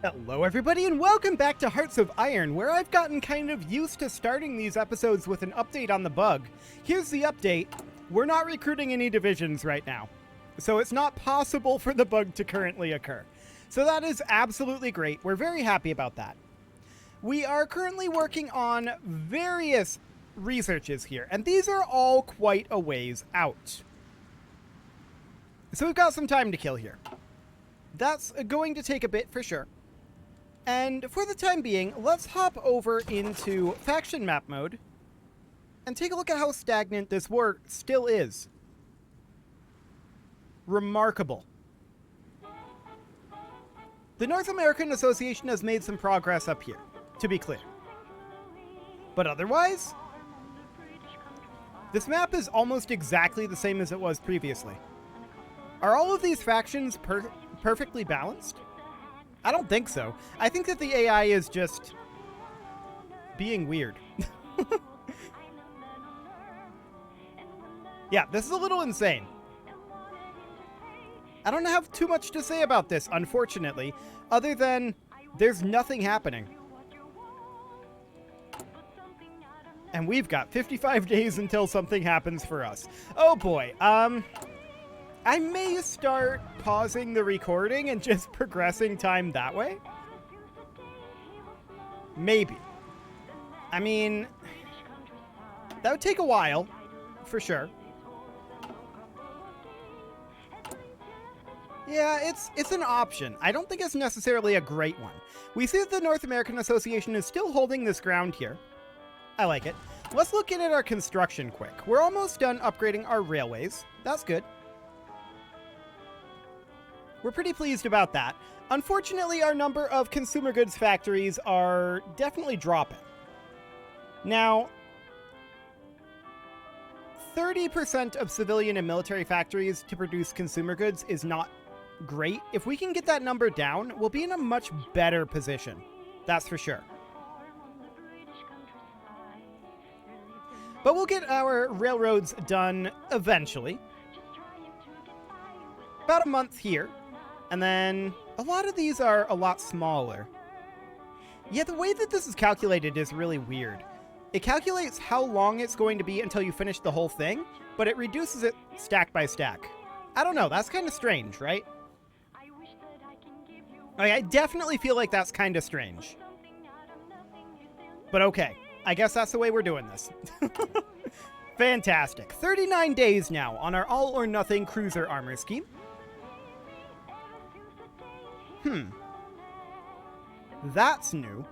Hello everybody and welcome back to Hearts of Iron, where I've gotten kind of used to starting these episodes with an update on the bug. Here's the update. We're not recruiting any divisions right now, so it's not possible for the bug to currently occur. So that is absolutely great. We're very happy about that. We are currently working on various researches here, and these are all quite a ways out. So we've got some time to kill here. That's going to take a bit for sure. And for the time being, let's hop over into faction map mode and take a look at how stagnant this war still is. Remarkable. The North American Association has made some progress up here, to be clear. But otherwise, this map is almost exactly the same as it was previously. Are all of these factions perfectly balanced? I don't think so. I think that the AI is just being weird. Yeah, this is a little insane. I don't have too much to say about this, unfortunately, other than there's nothing happening. And we've got 55 days until something happens for us. Oh boy, I may start pausing the recording and just progressing time that way. Maybe. I mean, that would take a while, for sure. Yeah, it's an option. I don't think it's necessarily a great one. We see that the North American Association is still holding this ground here. I like it. Let's look at our construction quick. We're almost done upgrading our railways. That's good. We're pretty pleased about that. Unfortunately, our number of consumer goods factories are definitely dropping. Now, 30% of civilian and military factories to produce consumer goods is not great. If we can get that number down, we'll be in a much better position. That's for sure. But we'll get our railroads done eventually. About a month here. And then a lot of these are a lot smaller. Yeah, the way that this is calculated is really weird. It calculates how long it's going to be until you finish the whole thing, but it reduces it stack by stack. I don't know, that's kind of strange, right? I definitely feel like that's kind of strange. But okay, I guess that's the way we're doing this. Fantastic. 39 days now on our all-or-nothing cruiser armor scheme. That's new.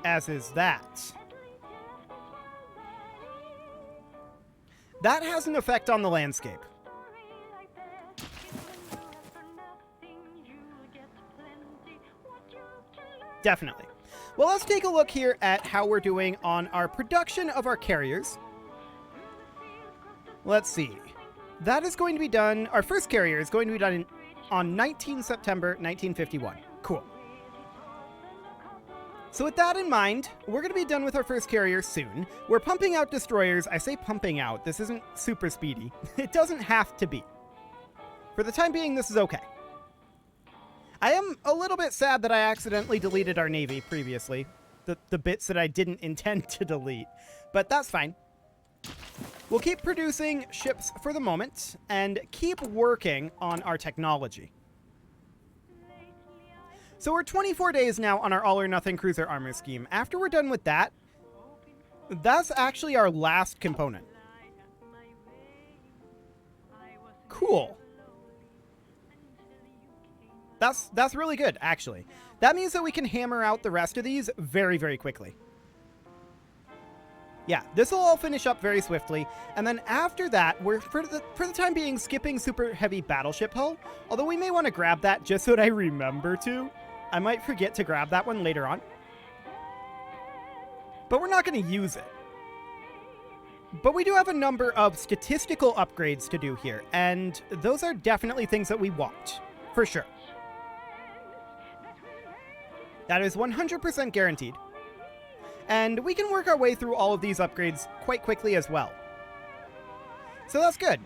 As is that. That has an effect on the landscape. Definitely. Well, let's take a look here at how we're doing on our production of our carriers. Let's see. That is going to be done, our first carrier is going to be done on 19 September 1951. Cool. So with that in mind, we're going to be done with our first carrier soon. We're pumping out destroyers. I say pumping out. This isn't super speedy. It doesn't have to be. For the time being, this is okay. I am a little bit sad that I accidentally deleted our Navy previously. The bits that I didn't intend to delete. But that's fine. We'll keep producing ships for the moment and keep working on our technology. So we're 24 days now on our all-or-nothing cruiser armor scheme. After we're done with that, that's actually our last component. Cool. That's really good, actually. That means that we can hammer out the rest of these very, very quickly. Yeah, this will all finish up very swiftly, and then after that, we're, for the time being, skipping super heavy battleship hull, although we may want to grab that just so that I remember to. I might forget to grab that one later on. But we're not going to use it. But we do have a number of statistical upgrades to do here, and those are definitely things that we want, for sure. That is 100% guaranteed. And we can work our way through all of these upgrades quite quickly as well. So that's good.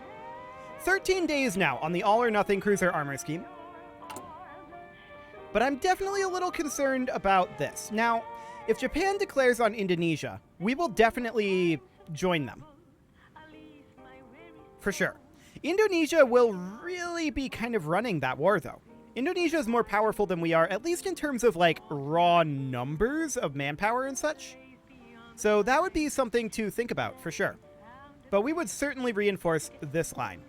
13 days now on the all-or-nothing cruiser armor scheme. But I'm definitely a little concerned about this. Now, if Japan declares on Indonesia, we will definitely join them. For sure. Indonesia will really be kind of running that war, though. Indonesia is more powerful than we are, at least in terms of, like, raw numbers of manpower and such. So that would be something to think about, for sure. But we would certainly reinforce this line,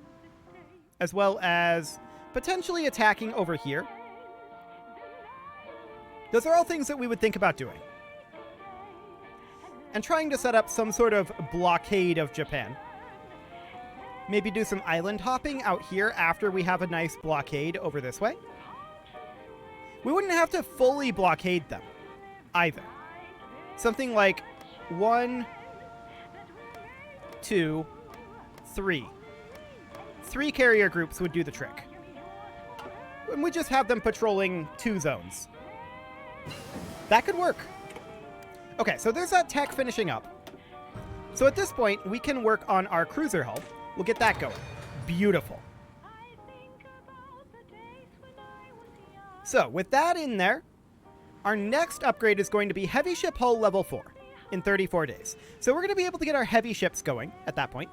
as well as potentially attacking over here. Those are all things that we would think about doing. And trying to set up some sort of blockade of Japan. Maybe do some island hopping out here after we have a nice blockade over this way. We wouldn't have to fully blockade them either. Something like 1, 2, 3. 3 carrier groups would do the trick. And we just have them patrolling 2 zones. That could work. Okay, so there's that tech finishing up. So at this point, we can work on our cruiser hull. We'll get that going. Beautiful. So with that in there, our next upgrade is going to be heavy ship hull level 4 in 34 days. So we're going to be able to get our heavy ships going at that point.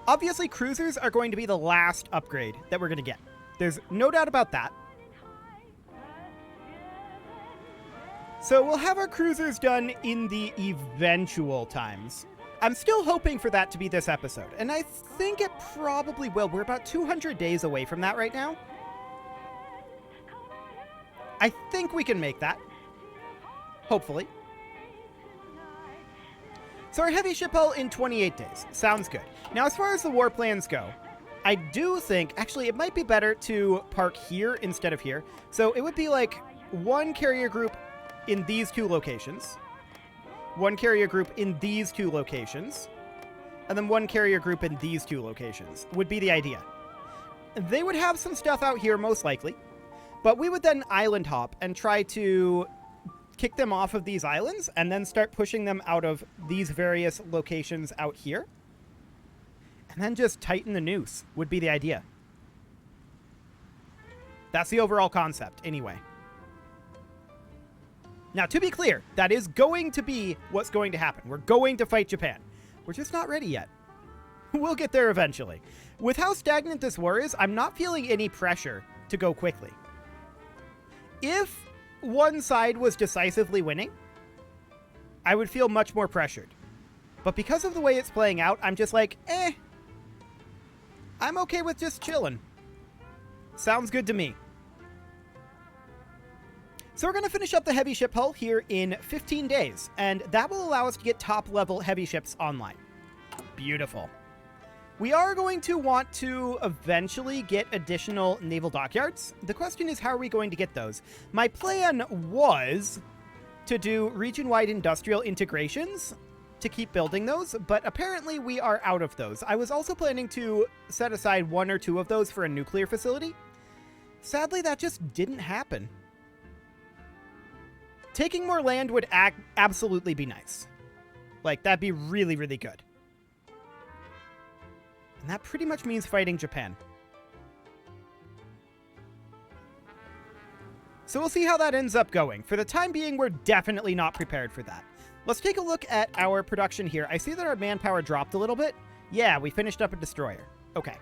Obviously, cruisers are going to be the last upgrade that we're going to get. There's no doubt about that. So we'll have our cruisers done in the eventual times. I'm still hoping for that to be this episode, and I think it probably will. We're about 200 days away from that right now. I think we can make that. Hopefully. So our heavy ship hull in 28 days. Sounds good. Now, as far as the war plans go, I do think, actually, it might be better to park here instead of here. So it would be like 1 carrier group in these 2 locations, 1 carrier group in these 2 locations, and then 1 carrier group in these 2 locations would be the idea. They would have some stuff out here, most likely, but we would then island hop and try to kick them off of these islands and then start pushing them out of these various locations out here. And then just tighten the noose would be the idea. That's the overall concept, anyway. Now, to be clear, that is going to be what's going to happen. We're going to fight Japan. We're just not ready yet. We'll get there eventually. With how stagnant this war is, I'm not feeling any pressure to go quickly. If one side was decisively winning, I would feel much more pressured. But because of the way it's playing out, I'm just like, I'm okay with just chilling. Sounds good to me. So we're going to finish up the heavy ship hull here in 15 days, and that will allow us to get top-level heavy ships online. Beautiful. We are going to want to eventually get additional naval dockyards. The question is, how are we going to get those? My plan was to do region-wide industrial integrations to keep building those, but apparently we are out of those. I was also planning to set aside 1 or 2 of those for a nuclear facility. Sadly, that just didn't happen. Taking more land would absolutely be nice. Like, that'd be really, really good. And that pretty much means fighting Japan. So we'll see how that ends up going. For the time being, we're definitely not prepared for that. Let's take a look at our production here. I see that our manpower dropped a little bit. Yeah, we finished up a destroyer. Okay.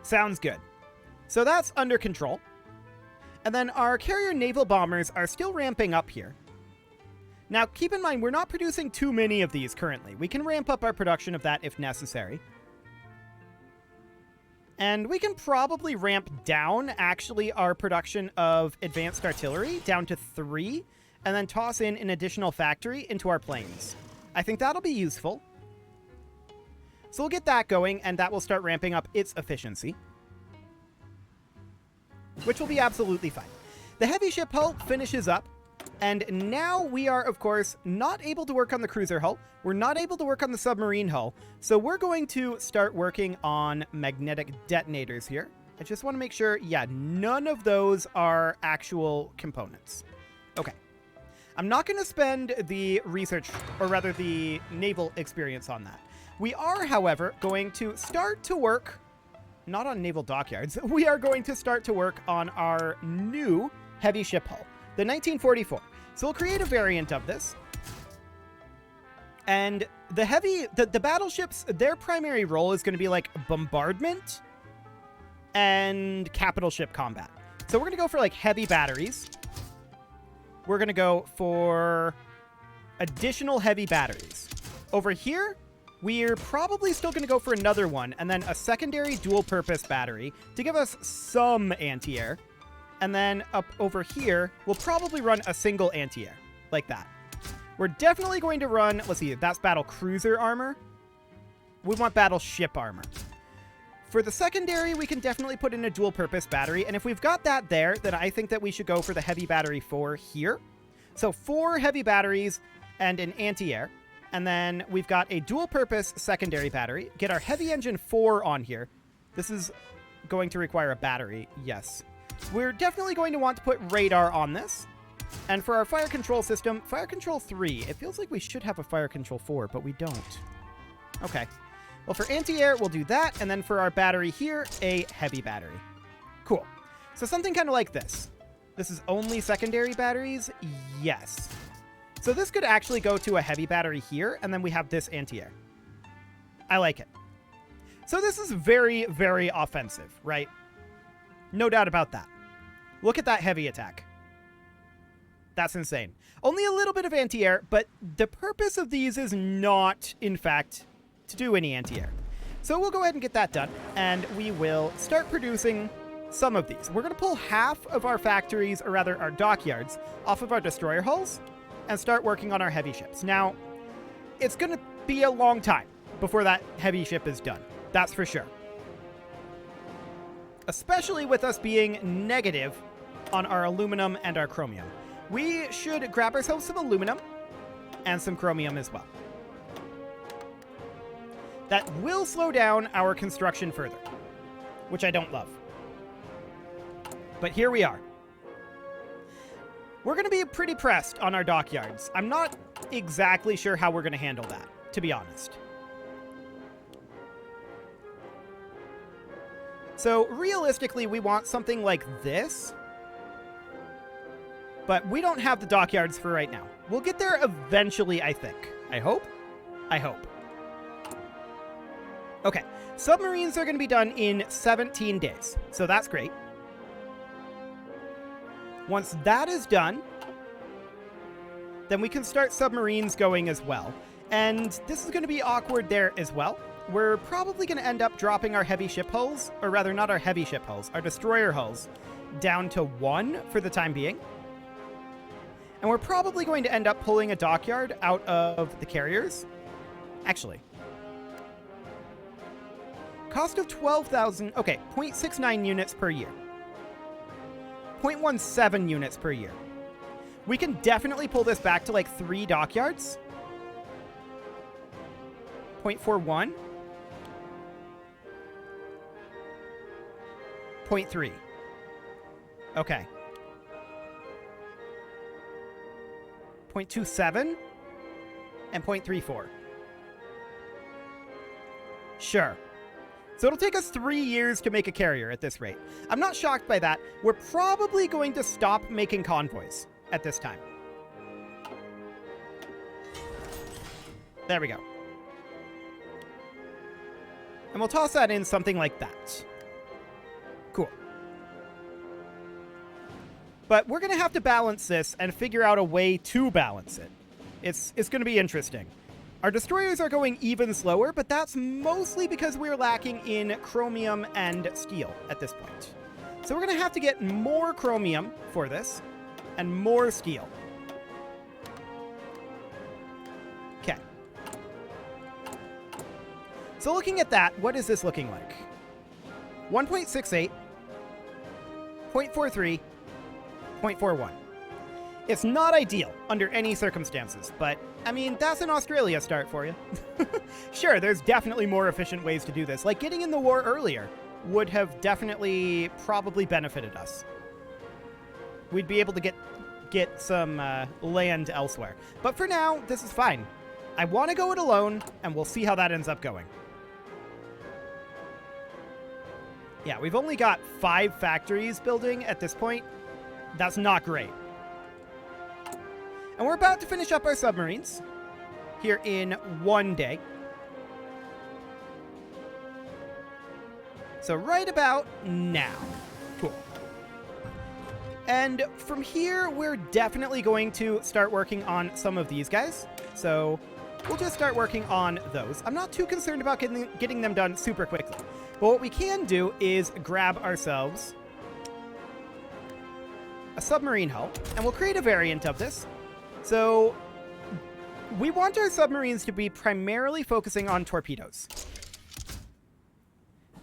Sounds good. So that's under control. And then our carrier naval bombers are still ramping up here. Now, keep in mind, we're not producing too many of these currently. We can ramp up our production of that if necessary. And we can probably ramp down, actually, our production of advanced artillery down to 3, and then toss in an additional factory into our planes. I think that'll be useful. So we'll get that going, and that will start ramping up its efficiency, which will be absolutely fine. The heavy ship hull finishes up, and now we are, of course, not able to work on the cruiser hull. We're not able to work on the submarine hull, so we're going to start working on magnetic detonators here. I just want to make sure, yeah, none of those are actual components. Okay. I'm not going to spend the research, or rather the naval experience on that. We are, however, going to start to work, not on naval dockyards, we are going to start to work on our new heavy ship hull, the 1944. So we'll create a variant of this. And the battleships, their primary role is going to be like bombardment and capital ship combat. So we're going to go for like heavy batteries. We're going to go for additional heavy batteries. Over here, we're probably still going to go for another one, and then a secondary dual-purpose battery to give us some anti-air. And then up over here, we'll probably run a single anti-air, like that. We're definitely going to run, let's see, that's battle cruiser armor. We want battleship armor. For the secondary, we can definitely put in a dual-purpose battery, and if we've got that there, then I think that we should go for the heavy battery 4 here. So 4 heavy batteries and an anti-air. And then we've got a dual-purpose secondary battery. Get our heavy engine 4 on here. This is going to require a battery, yes. We're definitely going to want to put radar on this. And for our fire control system, fire control 3. It feels like we should have a fire control 4, but we don't. Okay. Well, for anti-air, we'll do that. And then for our battery here, a heavy battery. Cool. So something kind of like this. This is only secondary batteries? Yes. So this could actually go to a heavy battery here, and then we have this anti-air. I like it. So this is very, very offensive, right? No doubt about that. Look at that heavy attack. That's insane. Only a little bit of anti-air, but the purpose of these is not, in fact, to do any anti-air. So we'll go ahead and get that done, and we will start producing some of these. We're going to pull half of our factories, or rather our dockyards, off of our destroyer hulls, and start working on our heavy ships. Now, it's going to be a long time before that heavy ship is done. That's for sure. Especially with us being negative on our aluminum and our chromium. We should grab ourselves some aluminum and some chromium as well. That will slow down our construction further, which I don't love. But here we are. We're going to be pretty pressed on our dockyards. I'm not exactly sure how we're going to handle that, to be honest. So realistically, we want something like this. But we don't have the dockyards for right now. We'll get there eventually, I think. I hope. I hope. Okay. Submarines are going to be done in 17 days. So that's great. Once that is done, then we can start submarines going as well. And this is going to be awkward there as well. We're probably going to end up dropping our heavy ship hulls, or rather not our heavy ship hulls, our destroyer hulls, down to 1 for the time being. And we're probably going to end up pulling a dockyard out of the carriers. Actually. Cost of 12,000, okay, 0.69 units per year. 0.17 units per year. We can definitely pull this back to like 3 dockyards. 0.41. 0.3. Okay. 0.27 and 0.34. Sure. So it'll take us 3 years to make a carrier at this rate. I'm not shocked by that. We're probably going to stop making convoys at this time. There we go. And we'll toss that in something like that. Cool. But we're going to have to balance this and figure out a way to balance it. It's going to be interesting. Our destroyers are going even slower, but that's mostly because we're lacking in chromium and steel at this point. So we're going to have to get more chromium for this and more steel. Okay. So looking at that, what is this looking like? 1.68, 0.43, 0.41. It's not ideal under any circumstances, but, I mean, that's an Australia start for you. Sure, there's definitely more efficient ways to do this. Like, getting in the war earlier would have definitely probably benefited us. We'd be able to get some land elsewhere. But for now, this is fine. I want to go it alone, and we'll see how that ends up going. Yeah, we've only got 5 factories building at this point. That's not great. And we're about to finish up our submarines here in 1 day. So right about now. Cool. And from here, we're definitely going to start working on some of these guys. So we'll just start working on those. I'm not too concerned about getting them done super quickly. But what we can do is grab ourselves a submarine hull, and we'll create a variant of this. So we want our submarines to be primarily focusing on torpedoes.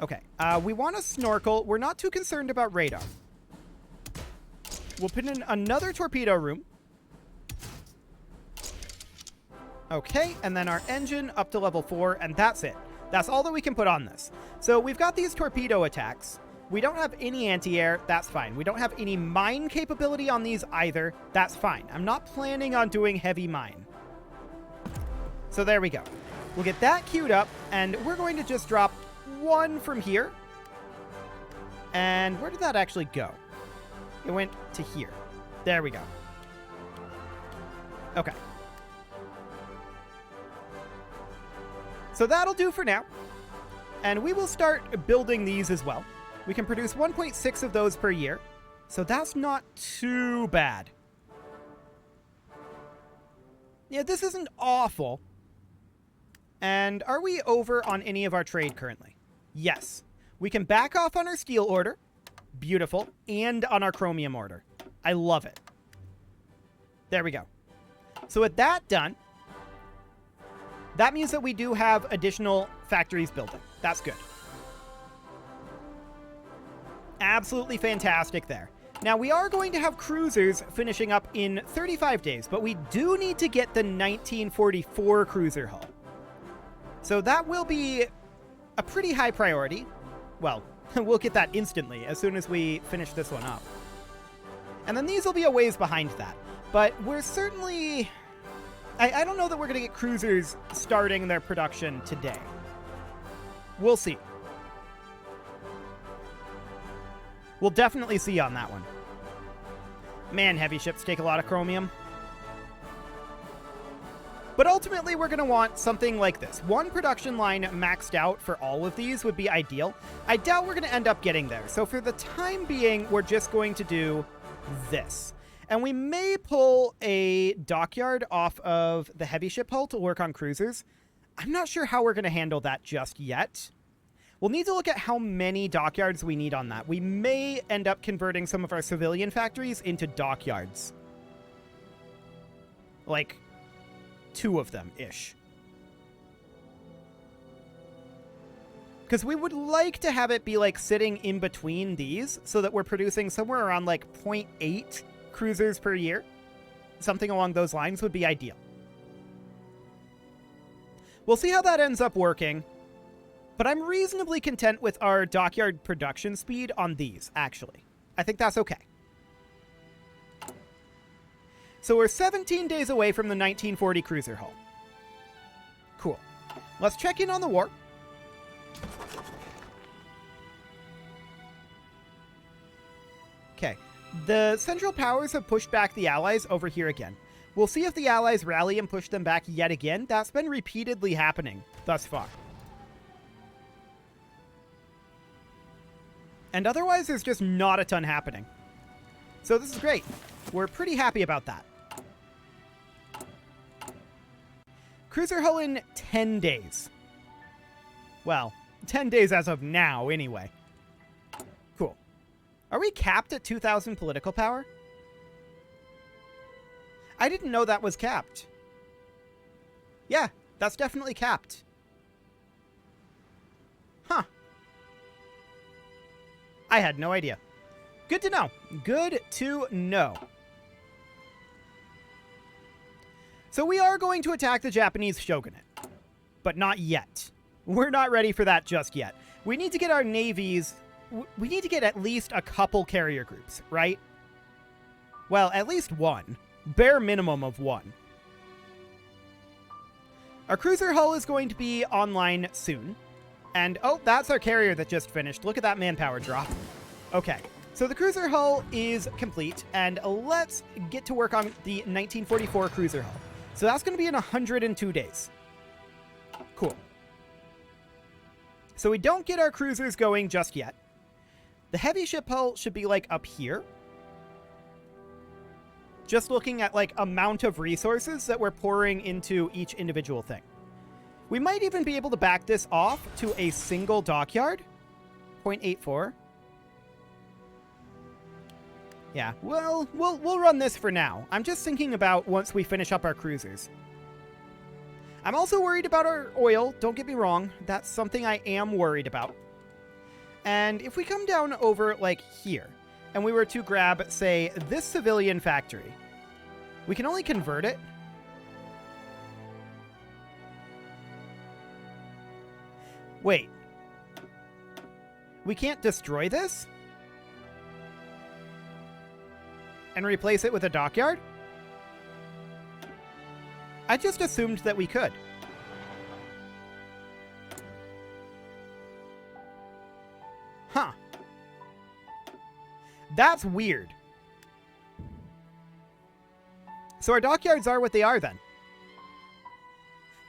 Okay, we want a snorkel. We're not too concerned about radar. We'll put in another torpedo room. Okay, and then our engine up to level 4, and that's it. That's all that we can put on this. So we've got these torpedo attacks. We don't have any anti-air. That's fine. We don't have any mine capability on these either. That's fine. I'm not planning on doing heavy mine. So there we go. We'll get that queued up, and we're going to just drop 1 from here. And where did that actually go? It went to here. There we go. Okay. So that'll do for now. And we will start building these as well. We can produce 1.6 of those per year. So that's not too bad. Yeah, this isn't awful. And are we over on any of our trade currently? Yes. We can back off on our steel order. Beautiful. And on our chromium order. I love it. There we go. So with that done, that means that we do have additional factories building. That's good. Absolutely fantastic there. Now, we are going to have cruisers finishing up in 35 days, but we do need to get the 1944 cruiser hull. So that will be a pretty high priority. Well, we'll get that instantly as soon as we finish this one up. And then these will be a ways behind that. But we're certainly... I don't know that we're going to get cruisers starting their production today. We'll see. We'll definitely see on that one. Man, heavy ships take a lot of chromium. But ultimately, we're going to want something like this. 1 production line maxed out for all of these would be ideal. I doubt we're going to end up getting there. So for the time being, we're just going to do this. And we may pull a dockyard off of the heavy ship hull to work on cruisers. I'm not sure how we're going to handle that just yet. We'll need to look at how many dockyards we need on that. We may end up converting some of our civilian factories into dockyards. Like 2 of them-ish. Because we would like to have it be like sitting in between these so that we're producing somewhere around like 0.8 cruisers per year. Something along those lines would be ideal. We'll see how that ends up working. But I'm reasonably content with our dockyard production speed on these, actually. I think that's okay. So we're 17 days away from the 1940 cruiser hull. Cool. Let's check in on the war. Okay. The Central Powers have pushed back the Allies over here again. We'll see if the Allies rally and push them back yet again. That's been repeatedly happening thus far. And otherwise, there's just not a ton happening. So this is great. We're pretty happy about that. Cruiser hull in 10 days. Well, 10 days as of now, anyway. Cool. Are we capped at 2,000 political power? I didn't know that was capped. Yeah, that's definitely capped. Huh. I had no idea. Good to know. Good to know. So we are going to attack the Japanese shogunate. But not yet. We're not ready for that just yet. We need to get our navies... We need to get at least a couple carrier groups, right? Well, at least 1. Bare minimum of 1. Our cruiser hull is going to be online soon. And, oh, that's our carrier that just finished. Look at that manpower drop. Okay, so the cruiser hull is complete, and let's get to work on the 1944 cruiser hull. So that's going to be in 102 days. Cool. So we don't get our cruisers going just yet. The heavy ship hull should be, like, up here. Just looking at, like, amount of resources that we're pouring into each individual thing. We might even be able to back this off to a single dockyard. 0.84. Yeah, well, we'll run this for now. I'm just thinking about once we finish up our cruisers. I'm also worried about our oil, don't get me wrong. That's something I am worried about. And if we come down over, like, here, and we were to grab, say, this civilian factory, we can only convert it. Wait. We can't destroy this? And replace it with a dockyard? I just assumed that we could. Huh. That's weird. So our dockyards are what they are then.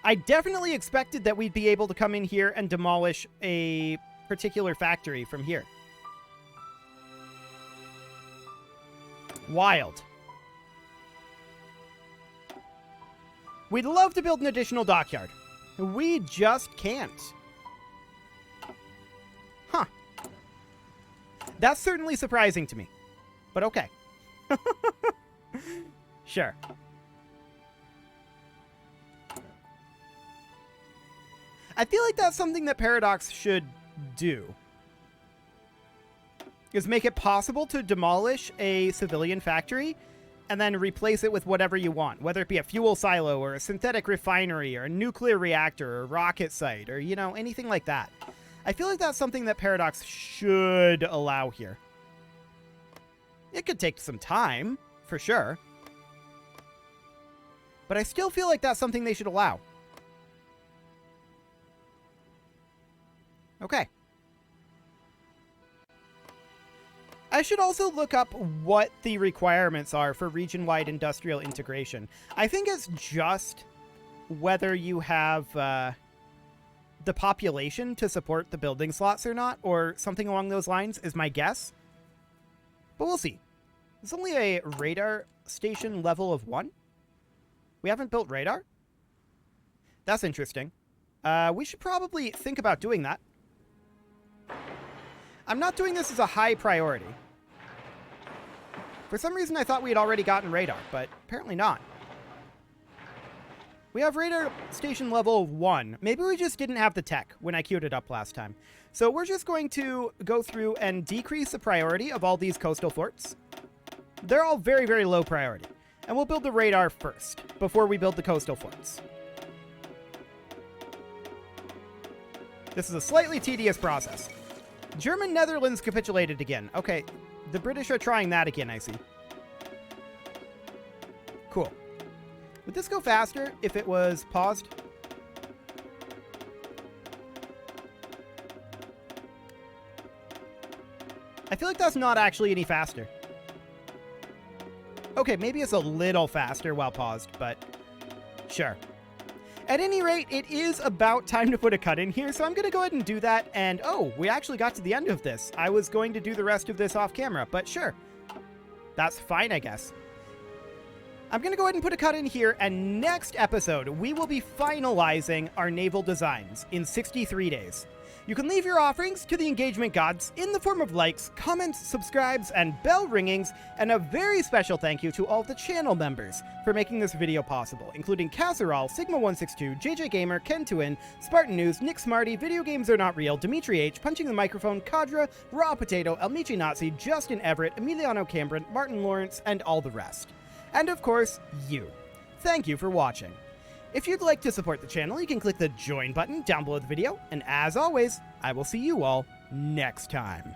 I definitely expected that we'd be able to come in here and demolish a particular factory from here. Wild. We'd love to build an additional dockyard. We just can't. Huh. That's certainly surprising to me. But okay. Sure. I feel like that's something that Paradox should do. Is make it possible to demolish a civilian factory and then replace it with whatever you want, whether it be a fuel silo or a synthetic refinery or a nuclear reactor or a rocket site or, you know, anything like that. I feel like that's something that Paradox should allow here. It could take some time, for sure. But I still feel like that's something they should allow. Okay. I should also look up what the requirements are for region-wide industrial integration. I think it's just whether you have the population to support the building slots or not, or something along those lines is my guess. But we'll see. It's only a radar station level of 1. We haven't built radar? That's interesting. We should probably think about doing that. I'm not doing this as a high priority. For some reason, I thought we had already gotten radar, but apparently not. We have radar station level 1. Maybe we just didn't have the tech when I queued it up last time. So we're just going to go through and decrease the priority of all these coastal forts. They're all very, very low priority. And we'll build the radar first, before we build the coastal forts. This is a slightly tedious process. German Netherlands capitulated again. Okay, the British are trying that again, I see. Cool. Would this go faster if it was paused? I feel like that's not actually any faster. Okay, maybe it's a little faster while paused, but sure. At any rate, it is about time to put a cut in here, so I'm going to go ahead and do that. And, oh, we actually got to the end of this. I was going to do the rest of this off camera, but sure. That's fine, I guess. I'm going to go ahead and put a cut in here, and next episode, we will be finalizing our naval designs in 63 days. You can leave your offerings to the engagement gods in the form of likes, comments, subscribes, and bell ringings, and a very special thank you to all of the channel members for making this video possible, including Casserole, Sigma162, JJ Gamer, Ken2In, Spartan News, Nick Smarty, Video Games Are Not Real, Dimitri H, Punching the Microphone, Kadra, Raw Potato, Elmichi Nazi, Justin Everett, Emiliano Cambron, Martin Lawrence, and all the rest. And of course, you. Thank you for watching. If you'd like to support the channel, you can click the join button down below the video, and as always, I will see you all next time.